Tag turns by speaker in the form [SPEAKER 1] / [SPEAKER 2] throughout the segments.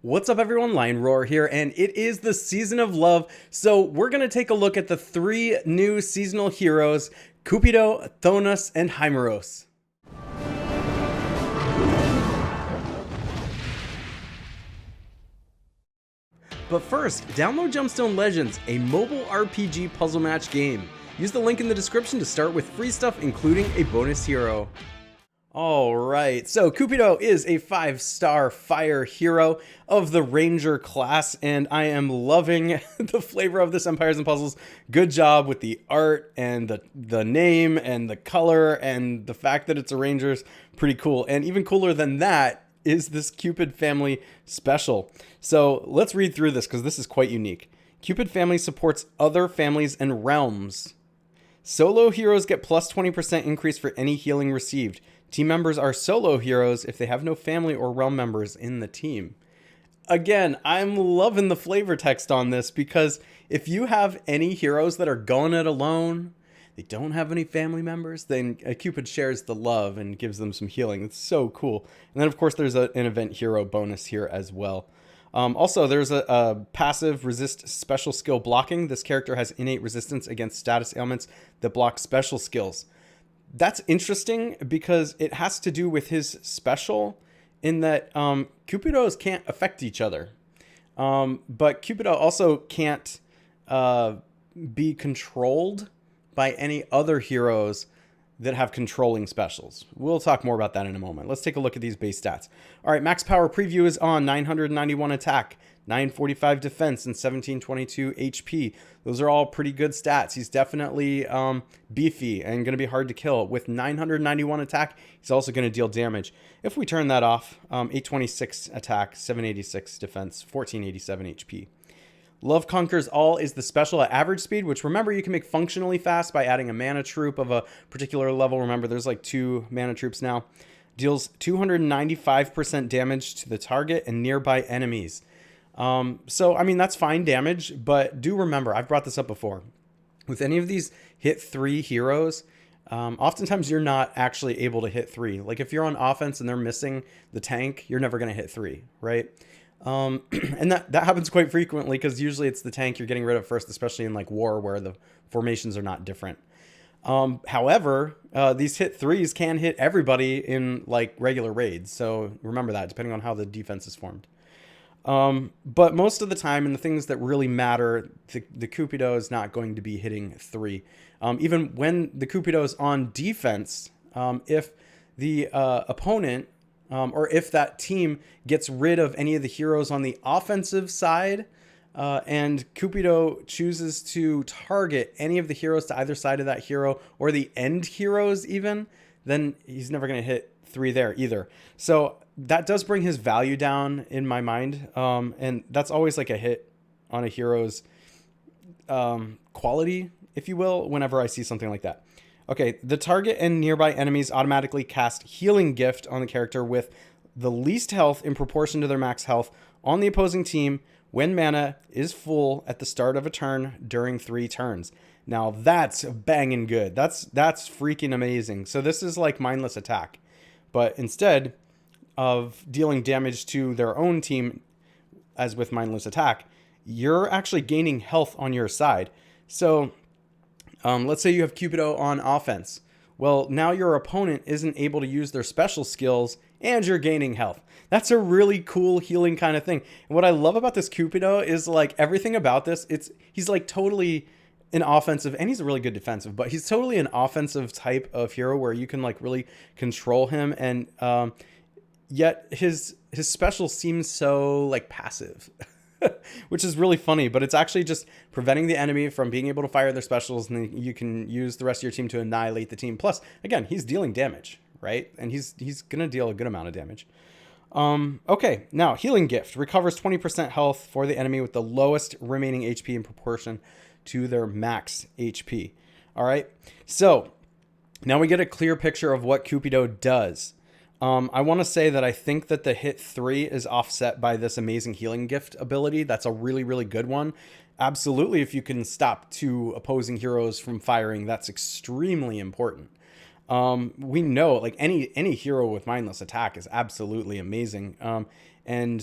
[SPEAKER 1] What's up everyone, Lion Roar here, and it is the season of love, so we're going to take a look at the three new seasonal heroes, Cupido, Phthonus, and Himeros. But first, download Gemstone Legends, a mobile RPG puzzle match game. Use the link in the description to start with free stuff, including a bonus hero. Alright, so Cupido is a 5-star fire hero of the Ranger class, and I am loving the flavor of this Empires and Puzzles. Good job with the art and the name and the color and the fact that it's a Ranger's pretty cool. And even cooler than that is this Cupid family special. So let's read through this because this is quite unique. Cupid family supports other families and realms. Solo heroes get plus 20% increase for any healing received. Team members are solo heroes if they have no family or realm members in the team. Again, I'm loving the flavor text on this because if you have any heroes that are going it alone, they don't have any family members, then Cupid shares the love and gives them some healing. It's so cool. And then, of course, there's an event hero bonus here as well. Also, there's a passive resist special skill blocking. This character has innate resistance against status ailments that block special skills. That's interesting because it has to do with his special in that Cupidos can't affect each other. But Cupido also can't be controlled by any other heroes that have controlling specials. We'll talk more about that in a moment. Let's take a look at these base stats. All right, max power preview is on. 991 attack, 945 defense, and 1722 HP. Those are all pretty good stats. He's definitely beefy and going to be hard to kill. With 991 attack, he's also going to deal damage. If we turn that off, 826 attack, 786 defense, 1487 HP. Love Conquers All is the special at average speed, which remember you can make functionally fast by adding a mana troop of a particular level. Remember there's like 2 mana troops now. Deals 295% damage to the target and nearby enemies. So, I mean, that's fine damage, but do remember, I've brought this up before. With any of these hit 3 heroes, oftentimes you're not actually able to hit 3. Like if you're on offense and they're missing the tank, you're never going to hit 3, right? And that happens quite frequently because usually it's the tank you're getting rid of first, especially in like war where the formations are not different. However, these hit 3s can hit everybody in like regular raids. So remember that depending on how the defense is formed. But most of the time, and the things that really matter, the Cupido is not going to be hitting 3. Even when the Cupido is on defense, if the opponent or if that team gets rid of any of the heroes on the offensive side, and Cupido chooses to target any of the heroes to either side of that hero or the end heroes even, then he's never going to hit 3 there either. So that does bring his value down in my mind. And that's always like a hit on a hero's quality, if you will, whenever I see something like that. Okay, the target and nearby enemies automatically cast Healing Gift on the character with the least health in proportion to their max health on the opposing team when mana is full at the start of a turn during 3 turns. Now that's banging good. That's freaking amazing. So this is like mindless attack, but instead of dealing damage to their own team, as with mindless attack, you're actually gaining health on your side. So let's say you have Cupido on offense. Well, now your opponent isn't able to use their special skills and you're gaining health. That's a really cool healing kind of thing. And what I love about this Cupido is like everything about this, he's like totally an offensive, and he's a really good defensive, but he's totally an offensive type of hero where you can like really control him, and yet his special seems so like passive. Which is really funny, but it's actually just preventing the enemy from being able to fire their specials, and then you can use the rest of your team to annihilate the team. Plus, again, he's dealing damage, right? And he's going to deal a good amount of damage. Okay, now Healing Gift recovers 20% health for the enemy with the lowest remaining HP in proportion to their max HP. All right, so now we get a clear picture of what Cupido does. I want to say that I think that the hit 3 is offset by this amazing Healing Gift ability. That's a really, really good one. Absolutely, if you can stop 2 opposing heroes from firing, that's extremely important. We know like any hero with mindless attack is absolutely amazing. And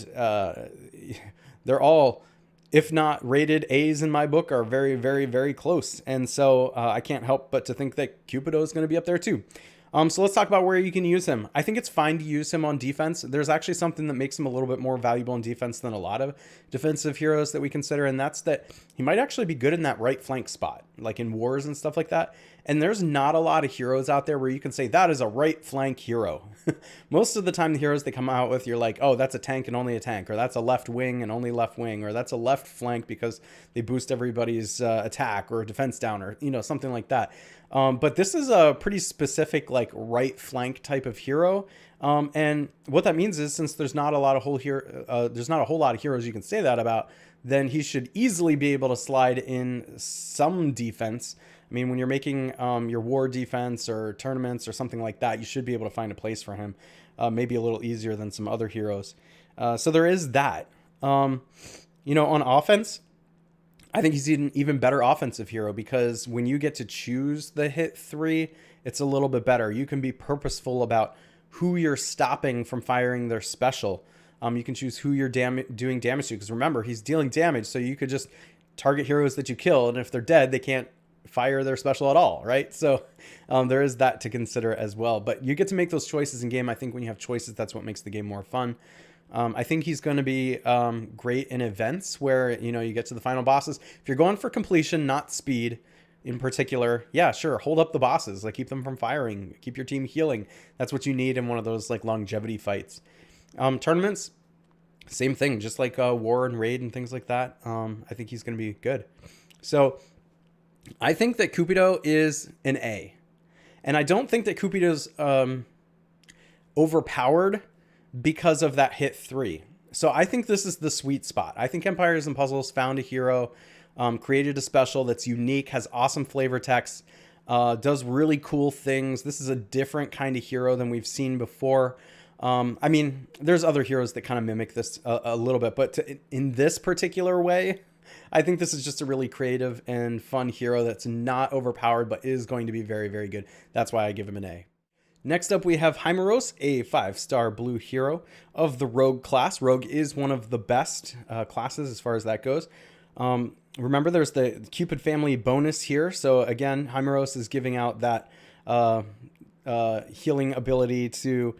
[SPEAKER 1] they're all, if not rated A's in my book, are very, very, very close. And so I can't help but to think that Cupido is going to be up there too. So let's talk about where you can use him. I think it's fine to use him on defense. There's actually something that makes him a little bit more valuable in defense than a lot of defensive heroes that we consider, and that's that he might actually be good in that right flank spot, like in wars and stuff like that. And there's not a lot of heroes out there where you can say that is a right flank hero. Most of the time, the heroes they come out with, you're like, oh, that's a tank and only a tank, or that's a left wing and only left wing, or that's a left flank because they boost everybody's attack or defense down, or something like that. But this is a pretty specific like right flank type of hero. And what that means is, since there's not a lot of there's not a whole lot of heroes you can say that about, then he should easily be able to slide in some defense. I mean, when you're making your war defense or tournaments or something like that, you should be able to find a place for him. Maybe a little easier than some other heroes. So there is that. On offense, I think he's an even better offensive hero, because when you get to choose the hit 3, it's a little bit better. You can be purposeful about who you're stopping from firing their special. You can choose who you're doing damage to, because remember, he's dealing damage, so you could just target heroes that you kill, and if they're dead, they can't fire their special at all, right? So there is that to consider as well. But you get to make those choices in game. I think when you have choices, that's what makes the game more fun. I think he's going to be great in events where, you get to the final bosses. If you're going for completion, not speed in particular, yeah, sure, hold up the bosses, like keep them from firing, keep your team healing. That's what you need in one of those like longevity fights. Tournaments, same thing, just like war and raid and things like that. I think he's going to be good. So I think that Cupido is an A. And I don't think that Cupido's overpowered because of that hit 3. So I think this is the sweet spot. I think Empires and Puzzles found a hero, created a special that's unique, has awesome flavor text, does really cool things. This is a different kind of hero than we've seen before. I mean, there's other heroes that kind of mimic this a little bit, but in this particular way, I think this is just a really creative and fun hero that's not overpowered, but is going to be very, very good. That's why I give him an A. Next up, we have Himeros, a 5-star blue hero of the Rogue class. Rogue is one of the best classes as far as that goes. Remember, there's the Cupid family bonus here. So again, Himeros is giving out that healing ability to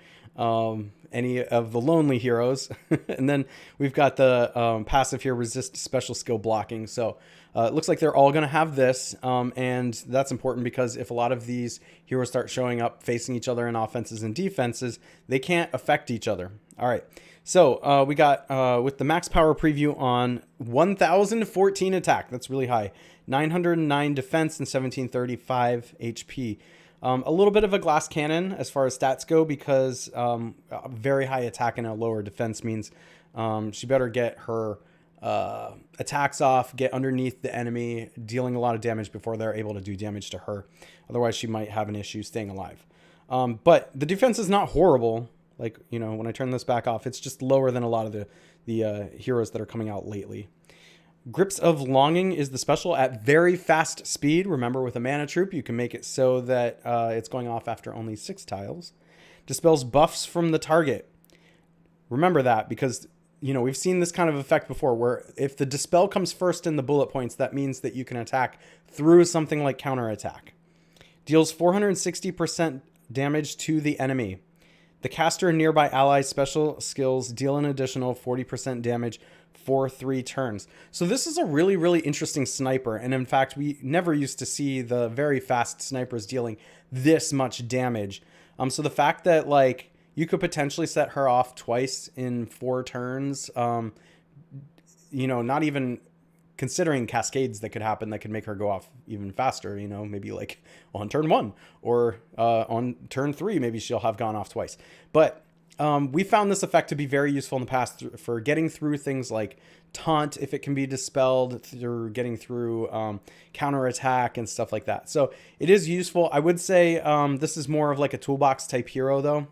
[SPEAKER 1] any of the lonely heroes. And then we've got the passive here, resist special skill blocking. So it looks like they're all going to have this. And that's important because if a lot of these heroes start showing up facing each other in offenses and defenses, they can't affect each other. All right. So we got with the max power preview on 1014 attack. That's really high. 909 defense and 1735 HP. A little bit of a glass cannon as far as stats go, because very high attack and a lower defense means she better get her attacks off, get underneath the enemy, dealing a lot of damage before they're able to do damage to her. Otherwise, she might have an issue staying alive. But the defense is not horrible. Like, when I turn this back off, it's just lower than a lot of the heroes that are coming out lately. Grips of Longing is the special at very fast speed. Remember, with a mana troop, you can make it so that it's going off after only 6 tiles. Dispels buffs from the target. Remember that, because we've seen this kind of effect before, where if the dispel comes first in the bullet points, that means that you can attack through something like counterattack. Deals 460% damage to the enemy. The caster and nearby allies' special skills deal an additional 40% damage for 3 turns. So this is a really, really interesting sniper. And in fact, we never used to see the very fast snipers dealing this much damage. So the fact that like you could potentially set her off twice in 4 turns, not even considering cascades that could happen that could make her go off even faster, maybe like on turn 1 or on turn 3, maybe she'll have gone off twice. But we found this effect to be very useful in the past for getting through things like taunt, if it can be dispelled, through getting through counterattack and stuff like that. So it is useful. I would say this is more of like a toolbox type hero, though.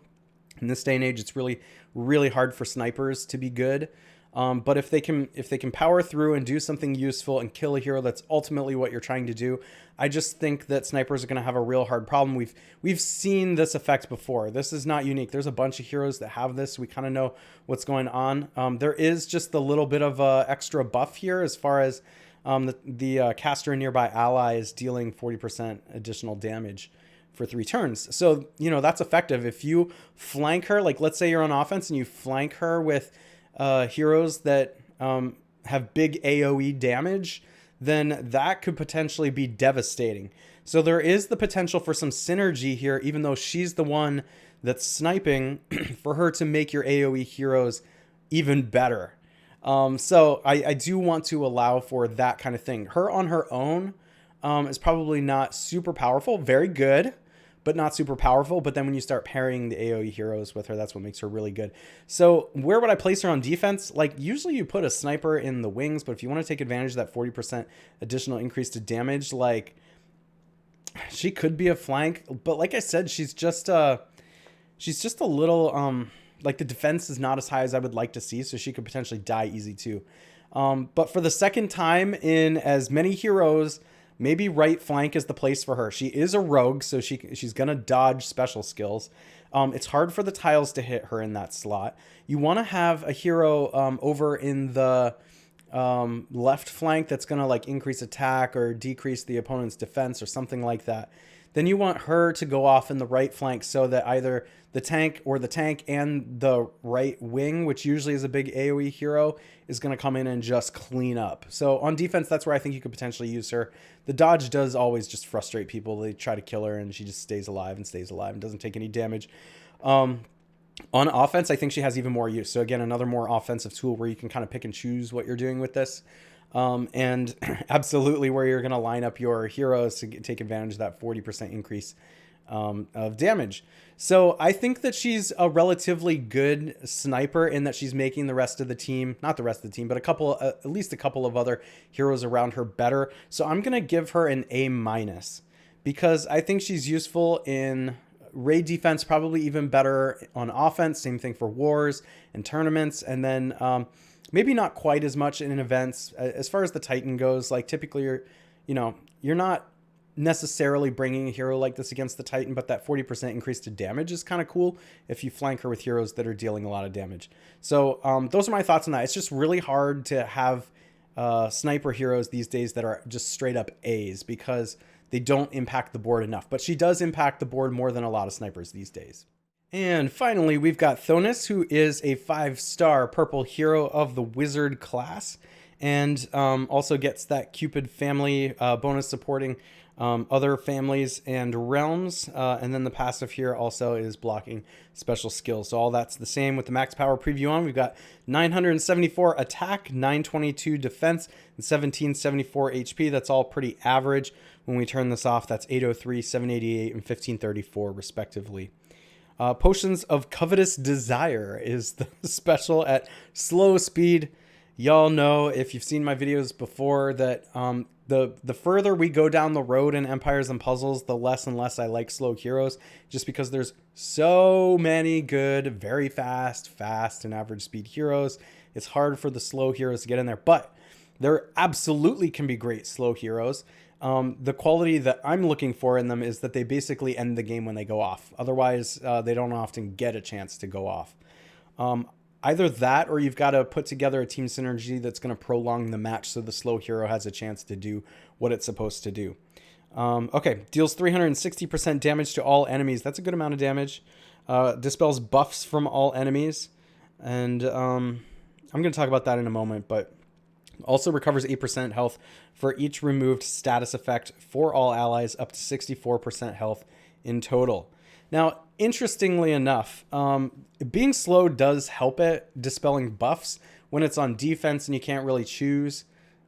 [SPEAKER 1] In this day and age, it's really, really hard for snipers to be good. But if they can power through and do something useful and kill a hero that's ultimately what you're trying to do, I just think that snipers are going to have a real hard problem. We've seen this effect before. This is not unique. There's a bunch of heroes that have this. We kind of know what's going on. There is just a little bit of extra buff here as far as the caster and nearby allies dealing 40% additional damage for 3 turns. So, that's effective. If you flank her, like let's say you're on offense and you flank her with heroes that have big AoE damage, then that could potentially be devastating. So there is the potential for some synergy here, even though she's the one that's sniping, for her to make your AoE heroes even better. So I do want to allow for that kind of thing. Her on her own is probably not super powerful. Very good, but not super powerful. But then when you start pairing the AoE heroes with her, that's what makes her really good. So where would I place her on defense? Like usually you put a sniper in the wings, but if you want to take advantage of that 40% additional increase to damage, like she could be a flank. But like I said, she's just a little, like the defense is not as high as I would like to see. So she could potentially die easy too. But for the second time in as many heroes, maybe right flank is the place for her. She is a rogue, so she's going to dodge special skills. It's hard for the tiles to hit her in that slot. You want to have a hero over in the left flank that's going to like increase attack or decrease the opponent's defense or something like that. Then you want her to go off in the right flank so that either the tank and the right wing, which usually is a big AoE hero, is going to come in and just clean up. So on defense, that's where I think you could potentially use her. The dodge does always just frustrate people. They try to kill her and she just stays alive and doesn't take any damage. On offense, I think she has even more use. So again, another more offensive tool where you can kind of pick and choose what you're doing with this. And absolutely where you're going to line up your heroes to take advantage of that 40% increase of damage. So I think that she's a relatively good sniper in that she's making the rest of the team, not the rest of the team, but at least a couple of other heroes around her better. So I'm going to give her an A- because I think she's useful in raid defense, probably even better on offense. Same thing for wars and tournaments. And then, maybe not quite as much in events. As far as the Titan goes, like typically you're not necessarily bringing a hero like this against the Titan, but that 40% increase to damage is kind of cool if you flank her with heroes that are dealing a lot of damage. So those are my thoughts on that. It's just really hard to have sniper heroes these days that are just straight up A's because they don't impact the board enough. But she does impact the board more than a lot of snipers these days. And finally, we've got Phthonus, who is a 5-star purple hero of the wizard class, and also gets that Cupid family bonus supporting other families and realms. And then the passive here also is blocking special skills. So all that's the same with the max power preview on. We've got 974 attack, 922 defense, and 1774 HP. That's all pretty average. When we turn this off, that's 803, 788, and 1534 respectively. Potions of Covetous Desire is the special at slow speed. Y'all know, if you've seen my videos before, that the further we go down the road in Empires and Puzzles, the less and less I like slow heroes, just because there's so many good, very fast, and average speed heroes. It's hard for the slow heroes to get in there, but there absolutely can be great slow heroes. The quality that I'm looking for in them is that they basically end the game when they go off. Otherwise, they don't often get a chance to go off. Either that, or you've got to put together a team synergy that's going to prolong the match so the slow hero has a chance to do what it's supposed to do. Okay, deals 360% damage to all enemies. That's a good amount of damage. Dispels buffs from all enemies. And I'm going to talk about that in a moment, but also recovers 8% health for each removed status effect for all allies, up to 64% health in total. Now, interestingly enough, being slow does help it, dispelling buffs when it's on defense and you can't really choose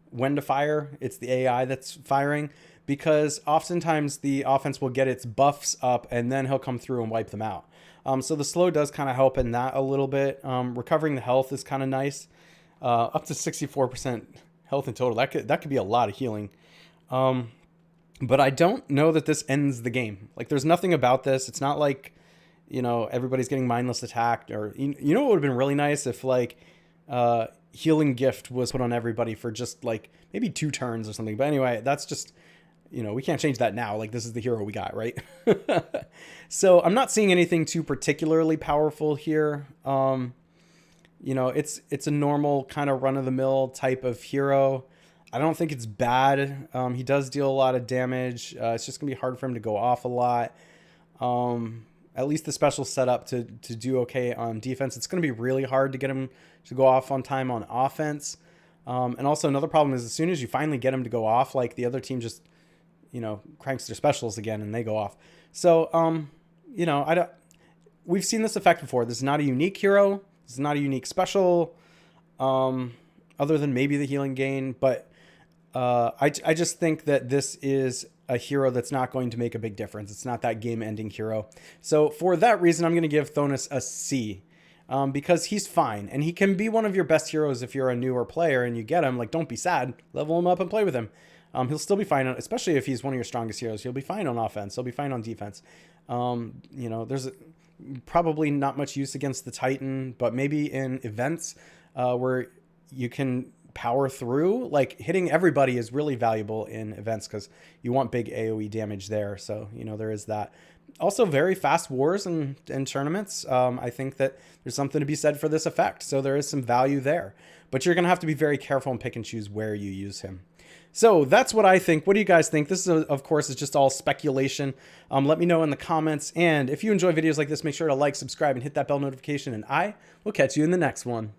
[SPEAKER 1] when to fire. It's the AI that's firing, because oftentimes the offense will get its buffs up and then he'll come through and wipe them out. So the slow does kind of help in that a little bit. Recovering the health is kind of nice. Up to 64% health in total. That could be a lot of healing. But I don't know that this ends the game. Like, there's nothing about this. It's not like, everybody's getting mindless attacked, or, what would have been really nice if, like, healing gift was put on everybody for just like maybe 2 turns or something. But anyway, that's just, you know, we can't change that now. Like, this is the hero we got, right? So I'm not seeing anything too particularly powerful here. You know, it's a normal kind of run-of-the-mill type of hero. I don't think it's bad. He does deal a lot of damage. It's just gonna be hard for him to go off a lot. At least the special setup to do okay on defense. It's gonna be really hard to get him to go off on time on offense. And also another problem is as soon as you finally get him to go off, like the other team just, you know, cranks their specials again and they go off. So, you know, we've seen this effect before. This is not a unique hero. This is not a unique special, other than maybe the healing gain. But I just think that this is a hero that's not going to make a big difference. It's not that game-ending hero. So for that reason, I'm going to give Phthonus a C. Because he's fine. And he can be one of your best heroes if you're a newer player and you get him. Like, don't be sad. Level him up and play with him. He'll still be fine, especially if he's one of your strongest heroes. He'll be fine on offense. He'll be fine on defense. You know, there's probably not much use against the Titan, but maybe in events where you can power through, like hitting everybody is really valuable in events because you want big AoE damage there. So, you know, there is that. Also, very fast wars and tournaments. I think that there's something to be said for this effect. So there is some value there. But you're going to have to be very careful and pick and choose where you use him. So that's what I think. What do you guys think? This is, of course, is just all speculation. Let me know in the comments. And if you enjoy videos like this, make sure to like, subscribe, and hit that bell notification. And I will catch you in the next one.